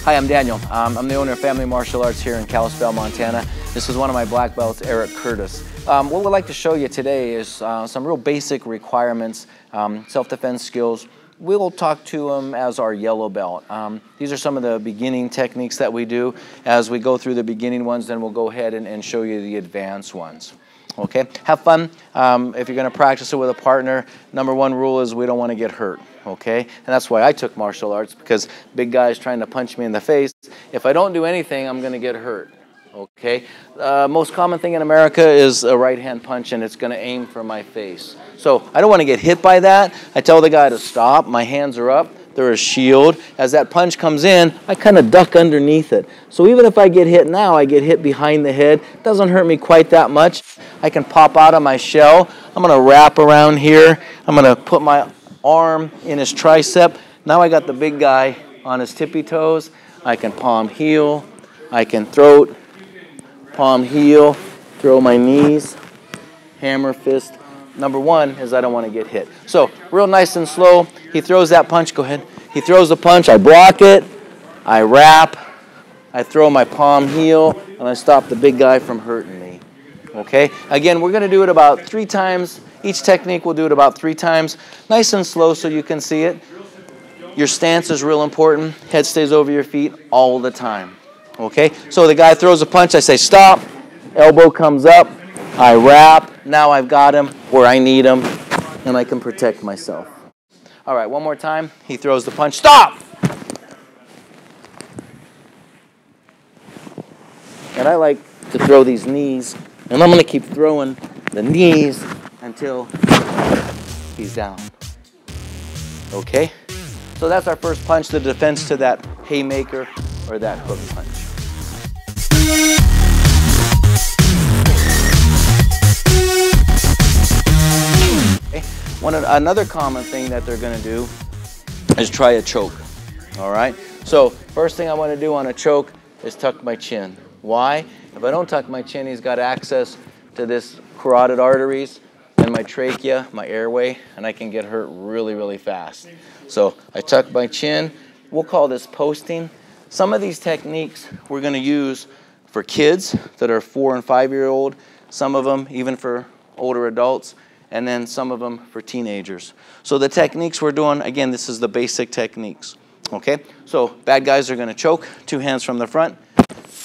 Hi, I'm Daniel. I'm the owner of Family Martial Arts here in Kalispell, Montana. This is one of my black belts, Eric Curtis. What we'd like to show you today is some real basic requirements, self-defense skills. We'll talk to them as our yellow belt. These are some of the beginning techniques that we do. As we go through the beginning ones, then we'll go ahead and show you the advanced ones. Okay, have fun. If you're going to practice it with a partner, number one rule is we don't want to get hurt. Okay, and that's why I took martial arts, because big guys trying to punch me in the face. If I don't do anything, I'm going to get hurt. Okay, most common thing in America is a right hand punch, and it's going to aim for my face. So I don't want to get hit by that. I tell the guy to stop. My hands are up. They're a shield. As that punch comes in, I kind of duck underneath it. So even if I get hit now, I get hit behind the head. It doesn't hurt me quite that much. I can pop out of my shell. I'm going to wrap around here. I'm going to put my arm in his tricep. Now I got the big guy on his tippy toes. I can palm heel. I can throat, palm heel, throw my knees, hammer fist. Number one is I don't want to get hit. So real nice and slow. He throws that punch. Go ahead. He throws the punch. I block it. I wrap. I throw my palm heel, and I stop the big guy from hurting me. Okay? Again, we're going to do it about 3 times. Each technique we'll do it about 3 times. Nice and slow so you can see it. Your stance is real important. Head stays over your feet all the time. Okay? So the guy throws a punch. I say stop. Elbow comes up. I wrap. Now I've got him where I need him, and I can protect myself. All right, one more time. He throws the punch. Stop! And I like to throw these knees, and I'm going to keep throwing the knees until he's down. Okay? So that's our first punch, the defense to that haymaker or that hook punch. Another common thing that they're going to do is try a choke. All right? So first thing I want to do on a choke is tuck my chin. Why? If I don't tuck my chin, he's got access to this carotid arteries and my trachea, my airway, and I can get hurt really, really fast. So I tuck my chin. We'll call this posting. Some of these techniques we're going to use for kids that are 4- and 5-year-old, some of them even for older adults, and then some of them for teenagers. So the techniques we're doing, again, this is the basic techniques. Okay? So bad guys are going to choke, 2 hands from the front.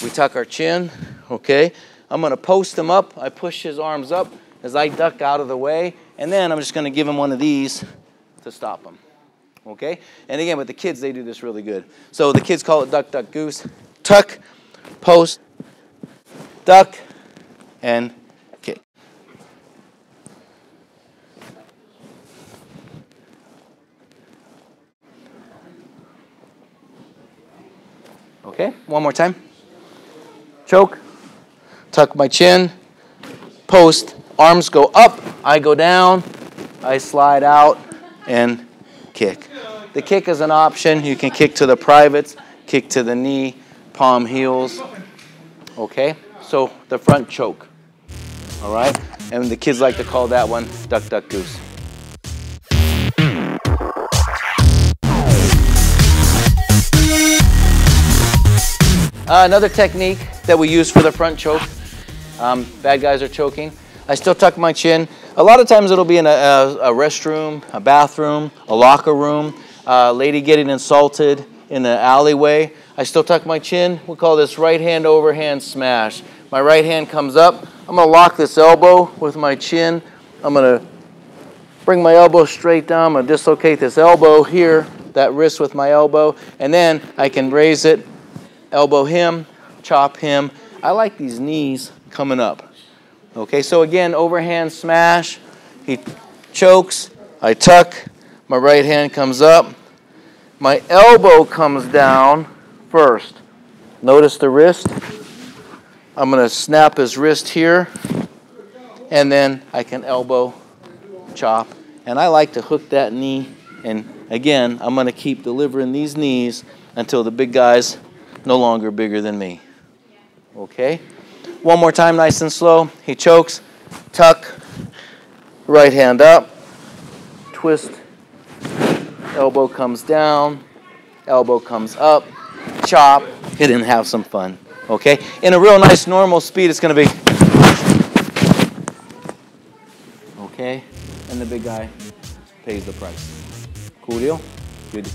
We tuck our chin. Okay? I'm going to post him up. I push his arms up as I duck out of the way, and then I'm just going to give him one of these to stop him. Okay? And again, with the kids, they do this really good. So the kids call it duck, duck, goose. Tuck, post, duck, and kick. Okay, one more time. Choke, tuck my chin, post, arms go up, I go down, I slide out, and kick. The kick is an option. You can kick to the privates, kick to the knee, palm heels. Okay, so the front choke. All right, and the kids like to call that one duck, duck, goose. Another technique that we use for the front choke, bad guys are choking. I still tuck my chin. A lot of times it'll be in a restroom, a bathroom, a locker room, a lady getting insulted in the alleyway. I still tuck my chin. We'll call this right hand overhand smash. My right hand comes up. I'm going to lock this elbow with my chin. I'm going to bring my elbow straight down. I'm going to dislocate this elbow here, that wrist with my elbow, and then I can raise it, elbow him, chop him. I like these knees coming up. Okay, so again, overhand smash. He chokes. I tuck. My right hand comes up. My elbow comes down first. Notice the wrist. I'm going to snap his wrist here, and then I can elbow chop. And I like to hook that knee, and again, I'm going to keep delivering these knees until the big guy's no longer bigger than me. Okay? One more time, nice and slow. He chokes, tuck, right hand up, twist, elbow comes down, elbow comes up, chop, hit and have some fun. Okay? In a real nice normal speed, it's going to be. Okay? And the big guy pays the price. Cool deal? Good.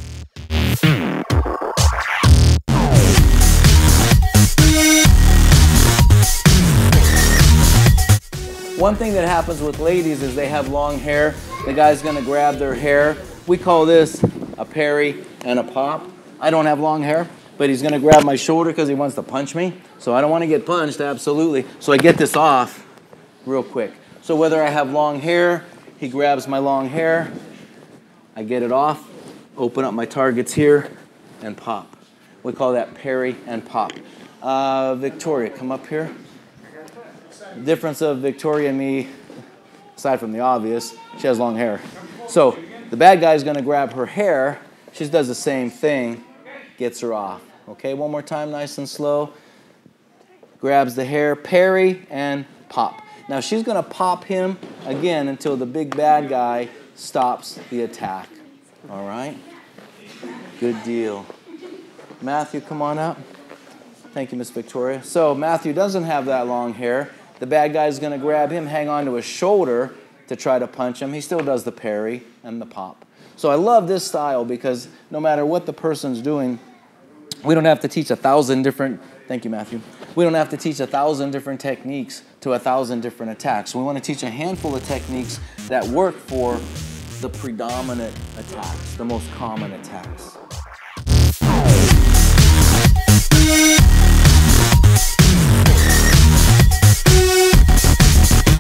One thing that happens with ladies is they have long hair. The guy's going to grab their hair. We call this a parry and a pop. I don't have long hair, but he's going to grab my shoulder because he wants to punch me. So I don't want to get punched, absolutely. So I get this off real quick. So whether I have long hair, he grabs my long hair, I get it off, open up my targets here, and pop. We call that parry and pop. Victoria, come up here. The difference of Victoria and me, aside from the obvious, she has long hair. So the bad guy is going to grab her hair. She does the same thing, gets her off. Okay, one more time, nice and slow. Grabs the hair, parry, and pop. Now she's going to pop him again until the big bad guy stops the attack. All right? Good deal. Matthew, come on up. Thank you, Miss Victoria. So Matthew doesn't have that long hair. The bad guy's going to grab him, hang on to his shoulder to try to punch him. He still does the parry and the pop. So I love this style because no matter what the person's doing, we don't have to teach 1,000 different, thank you, Matthew. We don't have to teach 1,000 different techniques to 1,000 different attacks. We want to teach a handful of techniques that work for the predominant attacks, the most common attacks.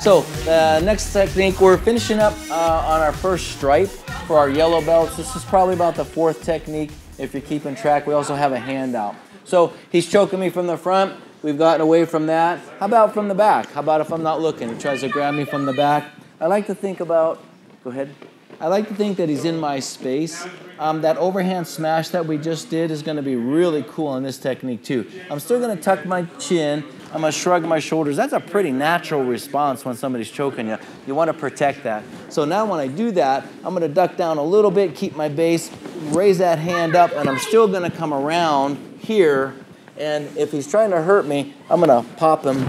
So the next technique, we're finishing up on our first stripe for our yellow belts. This is probably about the 4th technique if you're keeping track. We also have a handout. So he's choking me from the front. We've gotten away from that. How about from the back? How about if I'm not looking? He tries to grab me from the back. I like to think about, go ahead. I like to think that he's in my space. That overhand smash that we just did is going to be really cool in this technique too. I'm still going to tuck my chin. I'm going to shrug my shoulders. That's a pretty natural response when somebody's choking you. You want to protect that. So now when I do that, I'm going to duck down a little bit, keep my base, raise that hand up, and I'm still going to come around here. And if he's trying to hurt me, I'm going to pop him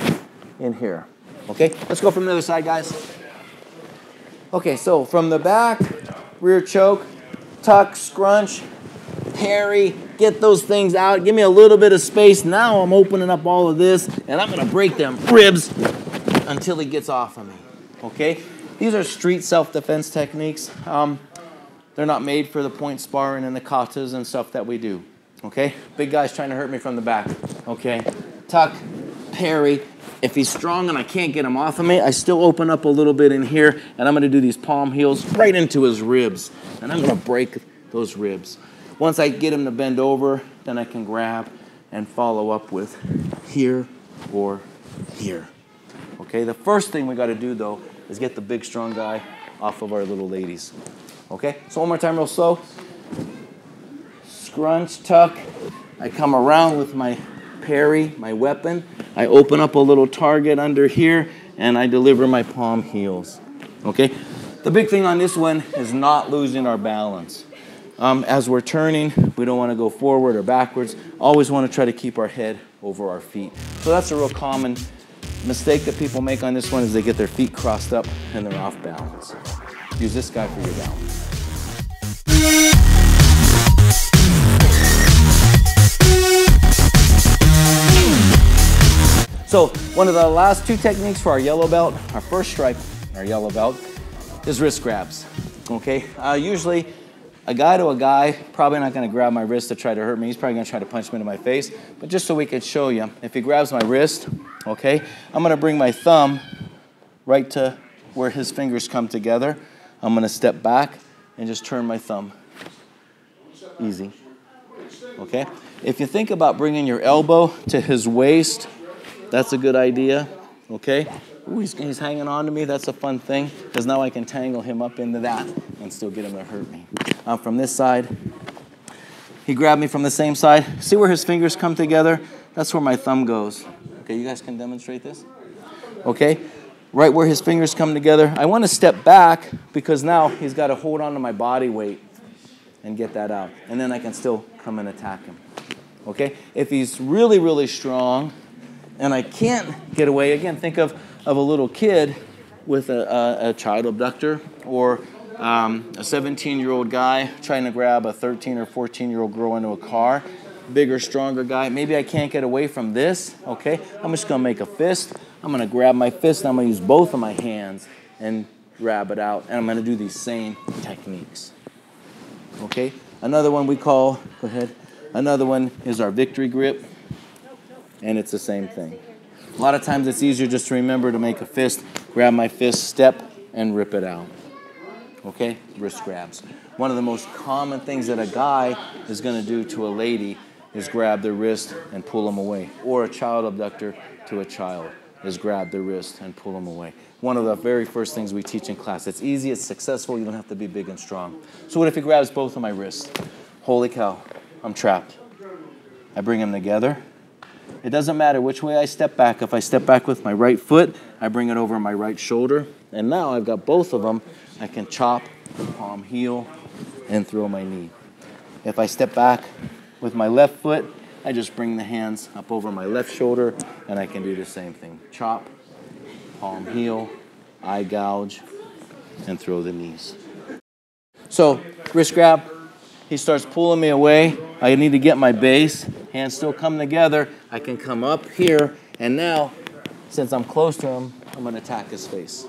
in here. Okay? Let's go from the other side, guys. Okay, so from the back, rear choke, tuck, scrunch, parry, get those things out. Give me a little bit of space. Now I'm opening up all of this, and I'm going to break them ribs until he gets off of me. Okay? These are street self-defense techniques. They're not made for the point sparring and the katas and stuff that we do. Okay? Big guy's trying to hurt me from the back. Okay? Tuck, parry. If he's strong and I can't get him off of me, I still open up a little bit in here, and I'm going to do these palm heels right into his ribs. And I'm going to break those ribs. Once I get him to bend over, then I can grab and follow up with here or here. Okay, the first thing we got to do, though, is get the big, strong guy off of our little ladies. Okay, so one more time real slow. Scrunch, tuck. I come around with my parry, my weapon. I open up a little target under here, and I deliver my palm heels. Okay, the big thing on this one is not losing our balance. As we're turning, we don't want to go forward or backwards. Always want to try to keep our head over our feet. So that's a real common mistake that people make on this one is they get their feet crossed up and they're off balance. Use this guy for your balance. So one of the last 2 techniques for our yellow belt, our first stripe, our yellow belt, is wrist grabs. Okay, usually a guy to a guy, probably not going to grab my wrist to try to hurt me. He's probably going to try to punch me in my face. But just so we could show you, if he grabs my wrist, okay, I'm going to bring my thumb right to where his fingers come together. I'm going to step back and just turn my thumb. Easy. Okay? If you think about bringing your elbow to his waist, that's a good idea. Okay? Ooh, he's hanging on to me. That's a fun thing because now I can tangle him up into that and still get him to hurt me. From this side, he grabbed me from the same side. See where his fingers come together? That's where my thumb goes. Okay, you guys can demonstrate this? Okay, right where his fingers come together. I want to step back because now he's got to hold on to my body weight and get that out. And then I can still come and attack him. okay? If he's really, really strong and I can't get away, again, think of a little kid with a child abductor, or a 17-year-old guy trying to grab a 13 or 14-year-old girl into a car. Bigger, stronger guy. Maybe I can't get away from this, okay? I'm just going to make a fist. I'm going to grab my fist, and I'm going to use both of my hands and grab it out. And I'm going to do these same techniques, okay? Another one we call, go ahead. Another one is our victory grip, and it's the same thing. A lot of times it's easier just to remember to make a fist, grab my fist, step, and rip it out. Okay? Wrist grabs. One of the most common things that a guy is going to do to a lady is grab their wrist and pull them away. Or a child abductor to a child is grab their wrist and pull them away. One of the very first things we teach in class. It's easy, it's successful, you don't have to be big and strong. So what if he grabs both of my wrists? Holy cow, I'm trapped. I bring them together. It doesn't matter which way I step back. If I step back with my right foot, I bring it over my right shoulder. And now I've got both of them. I can chop, palm heel, and throw my knee. If I step back with my left foot, I just bring the hands up over my left shoulder, and I can do the same thing. Chop, palm heel, eye gouge, and throw the knees. So, wrist grab. He starts pulling me away. I need to get my base. Hands still come together. I can come up here, and now, since I'm close to him, I'm going to attack his face.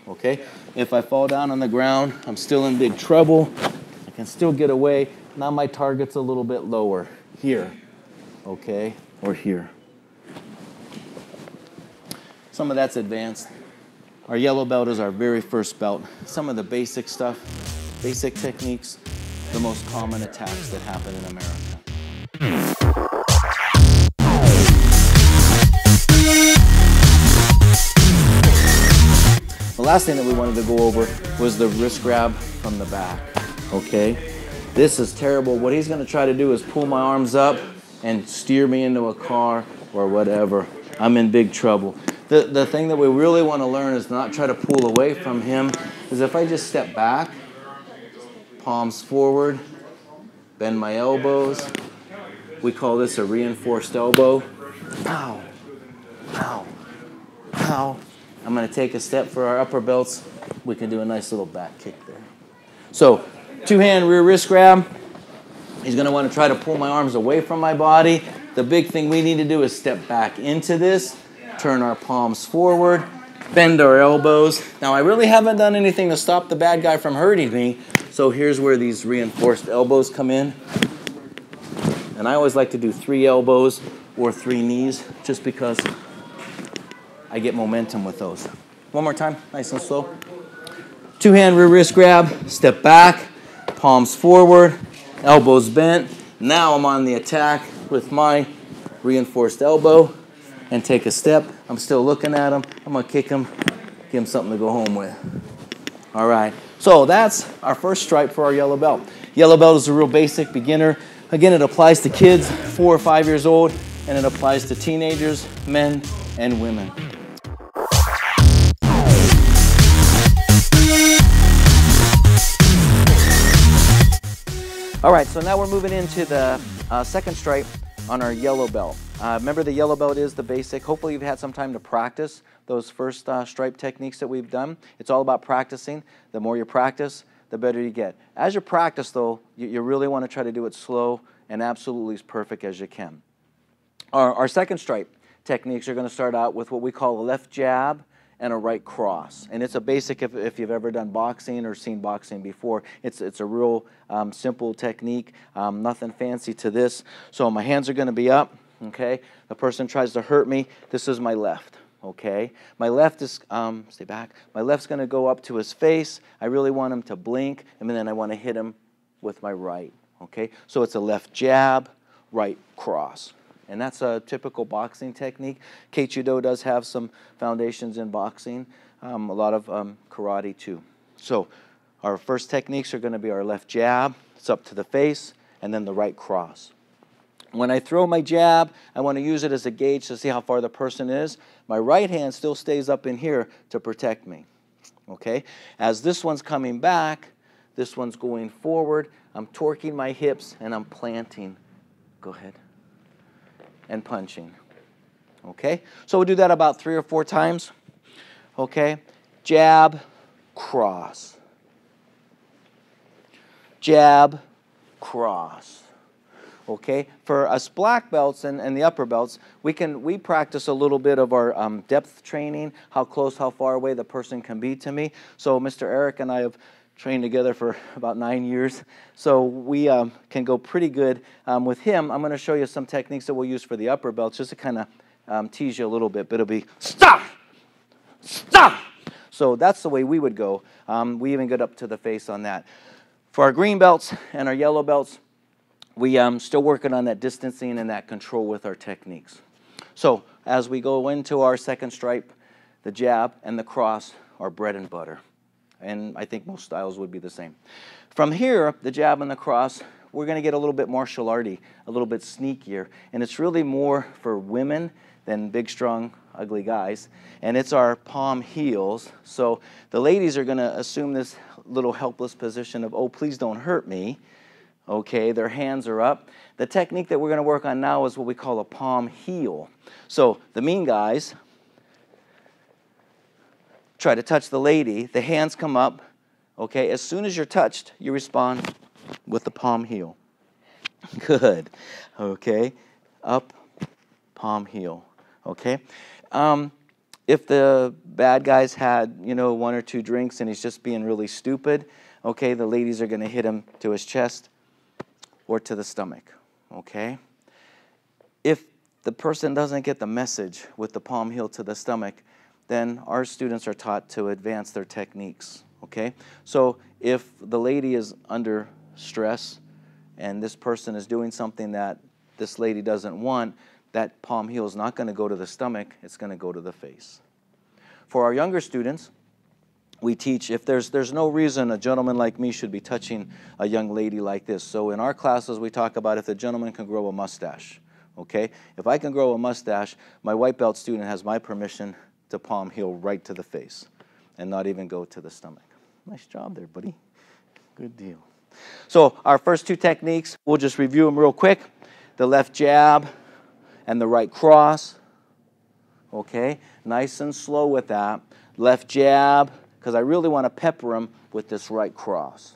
Okay? If I fall down on the ground, I'm still in big trouble. I can still get away. Now my target's a little bit lower. Here. Okay? Or here. Some of that's advanced. Our yellow belt is our very first belt. Some of the basic stuff, basic techniques, the most common attacks that happen in America. The last thing that we wanted to go over was the wrist grab from the back, okay? This is terrible. What he's going to try to do is pull my arms up and steer me into a car or whatever. I'm in big trouble. The thing that we really want to learn is not try to pull away from him, is if I just step back, palms forward, bend my elbows. We call this a reinforced elbow. Ow, ow, ow. I'm going to take a step for our upper belts. We can do a nice little back kick there. So, two-hand rear wrist grab. He's going to want to try to pull my arms away from my body. The big thing we need to do is step back into this, turn our palms forward, bend our elbows. Now, I really haven't done anything to stop the bad guy from hurting me, so here's where these reinforced elbows come in. And I always like to do 3 elbows or 3 knees, just because I get momentum with those. One more time, nice and slow. Two-hand rear wrist grab, step back, palms forward, elbows bent. Now I'm on the attack with my reinforced elbow and take a step. I'm still looking at him. I'm going to kick him, give him something to go home with. All right, so that's our first stripe for our yellow belt. Yellow belt is a real basic beginner. Again, it applies to kids 4 or 5 years old, and it applies to teenagers, men, and women. All right, so now we're moving into the second stripe on our yellow belt. Remember, the yellow belt is the basic. Hopefully you've had some time to practice those first stripe techniques that we've done. It's all about practicing. The more you practice, the better you get. As you practice, though, you really want to try to do it slow and absolutely as perfect as you can. Our second stripe techniques are going to start out with what we call a left jab and a right cross. And it's a basic, if you've ever done boxing or seen boxing before, it's a real simple technique, nothing fancy to this. So my hands are going to be up, okay? The person tries to hurt me. This is my left, okay? My left is, stay back, my left's going to go up to his face. I really want him to blink, and then I want to hit him with my right, okay? So it's a left jab, right cross. And that's a typical boxing technique. Keichu-Do does have some foundations in boxing, a lot of karate too. So our first techniques are going to be our left jab, it's up to the face, and then the right cross. When I throw my jab, I want to use it as a gauge to see how far the person is. My right hand still stays up in here to protect me. Okay? As this one's coming back, this one's going forward, I'm torquing my hips and I'm planting. Go ahead. and punching. Okay? So we'll do that about 3 or 4 times. Okay? Jab, cross. Jab, cross. Okay? For us black belts and the upper belts, we practice a little bit of our depth training, how close, how far away the person can be to me. So Mr. Eric and I have trained together for about 9 years, so we can go pretty good with him. I'm going to show you some techniques that we'll use for the upper belts just to kind of tease you a little bit, but it'll be stop, stop. So that's the way we would go. We even get up to the face on that. For our green belts and our yellow belts, we still working on that distancing and that control with our techniques. So as we go into our second stripe, the jab and the cross are bread and butter. And I think most styles would be the same. From here, the jab and the cross, we're going to get a little bit martial arty, a little bit sneakier. And it's really more for women than big, strong, ugly guys. And it's our palm heels. So the ladies are going to assume this little helpless position of, oh, please don't hurt me. Okay, their hands are up. The technique that we're going to work on now is what we call a palm heel. So the mean guys try to touch the lady. The hands come up. Okay, as soon as you're touched, you respond with the palm heel. Good. Okay, up, palm heel. Okay. If the bad guy's had, 1 or 2 drinks and he's just being really stupid, okay, the ladies are going to hit him to his chest or to the stomach, okay? If the person doesn't get the message with the palm heel to the stomach, then our students are taught to advance their techniques, okay? So if the lady is under stress and this person is doing something that this lady doesn't want, that palm heel is not going to go to the stomach, it's going to go to the face. For our younger students, we teach if there's no reason a gentleman like me should be touching a young lady like this. So in our classes, we talk about if the gentleman can grow a mustache. Okay? If I can grow a mustache, my white belt student has my permission to palm heel right to the face and not even go to the stomach. Nice job there, buddy. Good deal. So our first 2 techniques, we'll just review them real quick. The left jab and the right cross. Okay? Nice and slow with that. Left jab, because I really want to pepper him with this right cross.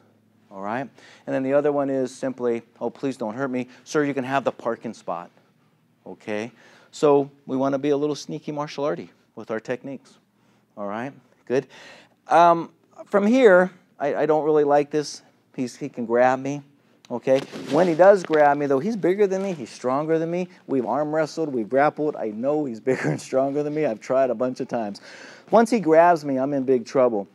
All right? And then the other one is simply, oh, please don't hurt me. Sir, you can have the parking spot. Okay? So we want to be a little sneaky martial arty with our techniques. All right? Good. From here, I don't really like this. He can grab me. Okay? When he does grab me, though, he's bigger than me. He's stronger than me. We've arm wrestled. We've grappled. I know he's bigger and stronger than me. I've tried a bunch of times. Once he grabs me, I'm in big trouble.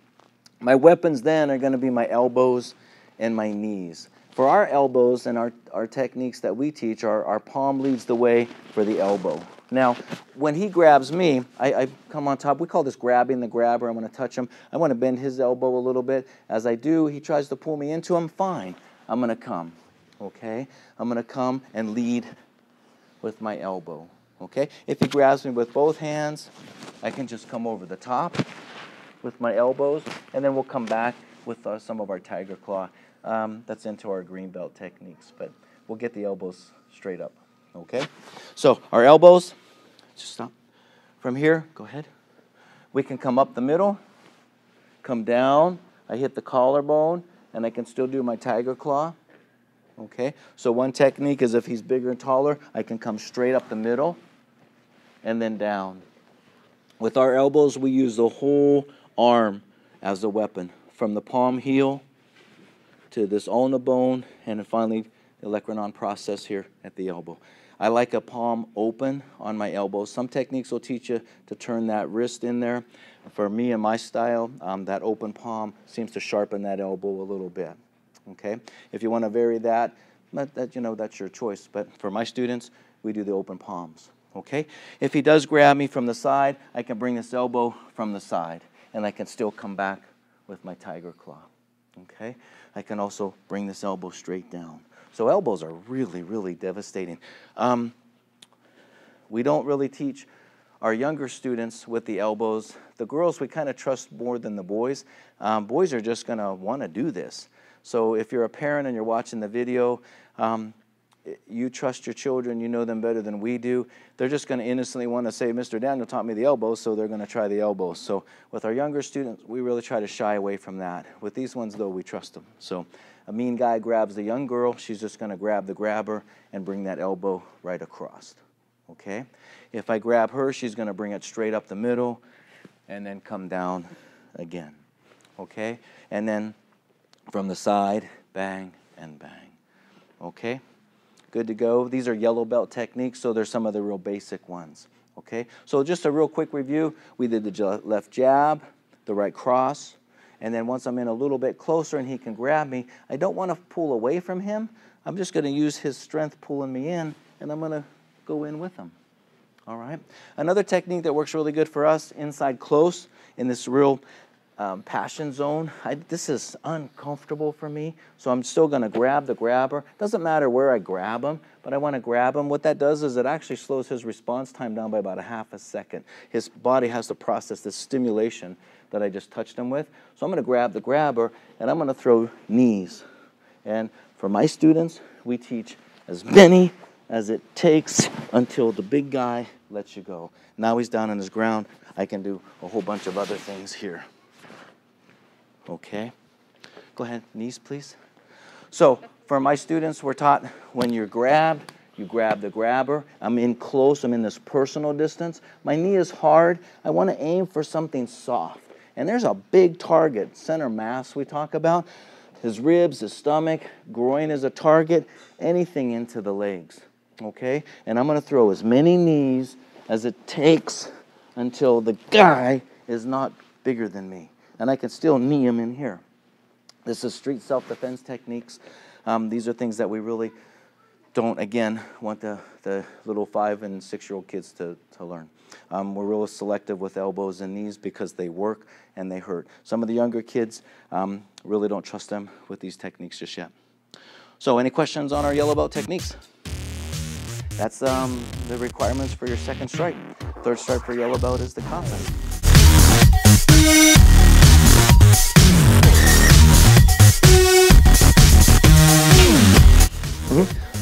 My weapons then are going to be my elbows and my knees. For our elbows and our techniques that we teach, our palm leads the way for the elbow. Now, when he grabs me, I come on top. We call this grabbing the grabber. I'm going to touch him. I want to bend his elbow a little bit. As I do, he tries to pull me into him. Fine. I'm going to come. Okay? I'm going to come and lead with my elbow. Okay? If he grabs me with both hands, I can just come over the top with my elbows, and then we'll come back with some of our tiger claw. That's into our green belt techniques, but we'll get the elbows straight up. Okay? So our elbows, just stop. From here, go ahead. We can come up the middle, come down. I hit the collarbone, and I can still do my tiger claw. Okay? So one technique is if he's bigger and taller, I can come straight up the middle and then down. With our elbows, we use the whole arm as a weapon, from the palm heel to this ulna bone, and then finally the olecranon process here at the elbow. I like a palm open on my elbow. Some techniques will teach you to turn that wrist in there. For me and my style, that open palm seems to sharpen that elbow a little bit. Okay? If you want to vary that, that's your choice. But for my students, we do the open palms. Okay? If he does grab me from the side, I can bring this elbow from the side, and I can still come back with my tiger claw. Okay? I can also bring this elbow straight down. So elbows are really, really devastating. We don't really teach our younger students with the elbows. The girls we kind of trust more than the boys. Boys are just going to want to do this. So if you're a parent and you're watching the video, you trust your children, you know them better than we do. They're just going to innocently want to say, Mr. Daniel taught me the elbow, so they're going to try the elbow. So with our younger students, we really try to shy away from that. With these ones, though, we trust them. So a mean guy grabs the young girl, she's just going to grab the grabber and bring that elbow right across. Okay? If I grab her, she's going to bring it straight up the middle and then come down again. Okay? And then from the side, bang and bang. Okay? Good to go. These are yellow belt techniques, so there's some of the real basic ones. Okay? So just a real quick review. We did the left jab, the right cross, and then once I'm in a little bit closer and he can grab me, I don't want to pull away from him. I'm just going to use his strength pulling me in, and I'm going to go in with him. All right? Another technique that works really good for us, inside close, in this real passion zone. This is uncomfortable for me, so I'm still going to grab the grabber. Doesn't matter where I grab him, but I want to grab him. What that does is it actually slows his response time down by about a half a second. His body has to process this stimulation that I just touched him with. So I'm going to grab the grabber, and I'm going to throw knees. And for my students, we teach as many as it takes until the big guy lets you go. Now he's down on his ground. I can do a whole bunch of other things here. Okay, go ahead, knees please. So for my students, we're taught when you're grabbed, you grab the grabber. I'm in close, I'm in this personal distance. My knee is hard. I want to aim for something soft. And there's a big target, center mass we talk about. His ribs, his stomach, groin is a target, anything into the legs. Okay, and I'm going to throw as many knees as it takes until the guy is not bigger than me. And I can still knee him in here. This is street self-defense techniques. These are things that we really don't, again, want the little 5- and 6-year-old kids to learn. We're really selective with elbows and knees because they work and they hurt. Some of the younger kids, really don't trust them with these techniques just yet. So any questions on our yellow belt techniques? That's the requirements for your second stripe. Third stripe for yellow belt is the kata.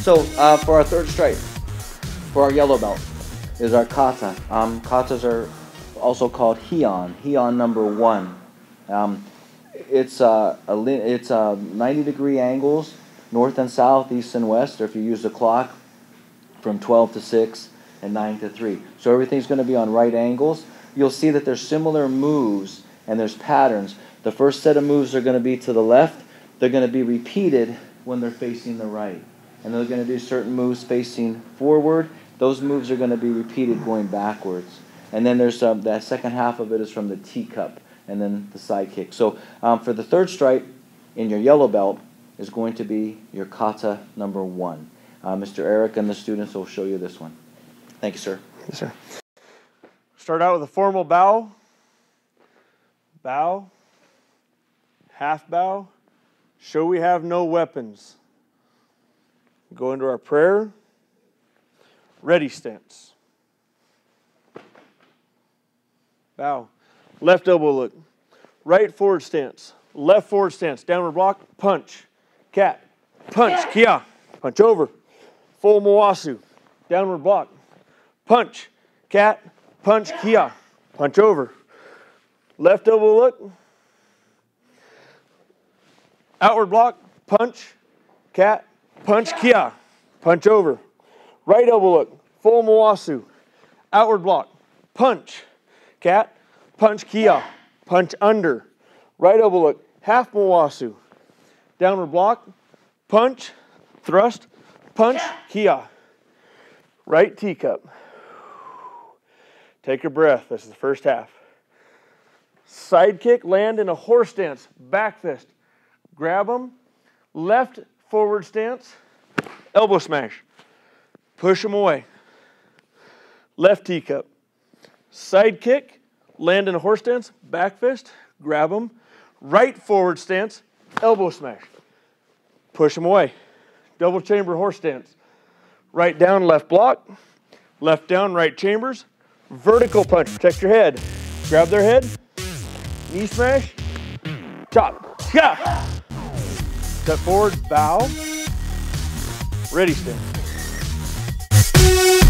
So for our third stripe, for our yellow belt, is our kata. Katas are also called heian number 1. It's 90-degree angles, north and south, east and west, or if you use the clock, from 12 to 6 and 9 to 3. So everything's going to be on right angles. You'll see that there's similar moves and there's patterns. The first set of moves are going to be to the left. They're going to be repeated when they're facing the right. And they're going to do certain moves facing forward. Those moves are going to be repeated going backwards. And then there's that second half of it is from the teacup and then the side kick. So for the third stripe in your yellow belt is going to be your kata number 1. Mr. Eric and the students will show you this one. Thank you, sir. Yes, sir. Start out with a formal bow. Bow. Half bow. Show we have no weapons. Go into our prayer. Ready stance. Bow. Left elbow look. Right forward stance. Left forward stance. Downward block. Punch. Cat. Punch. Kia. Punch over. Full Mawasu. Downward block. Punch. Cat. Punch. Kia. Punch over. Left elbow look. Outward block. Punch. Cat. Punch. Kia. Punch over. Right elbow look. Full Mawasu. Outward block. Punch. Cat. Punch. Kia. Punch under. Right elbow look. Half Mawasu. Downward block. Punch. Thrust. Punch. Kia. Right teacup. Take a breath. This is the first half. Side kick. Land in a horse stance. Back fist. Grab them. Left forward stance. Elbow smash. Push them away. Left teacup. Side kick. Land in a horse stance. Back fist. Grab them. Right forward stance. Elbow smash. Push them away. Double chamber horse stance. Right down, left block. Left down, right chambers. Vertical punch. Protect your head. Grab their head. Knee smash. Chop. Yeah. Step forward. Bow. Ready stance. you.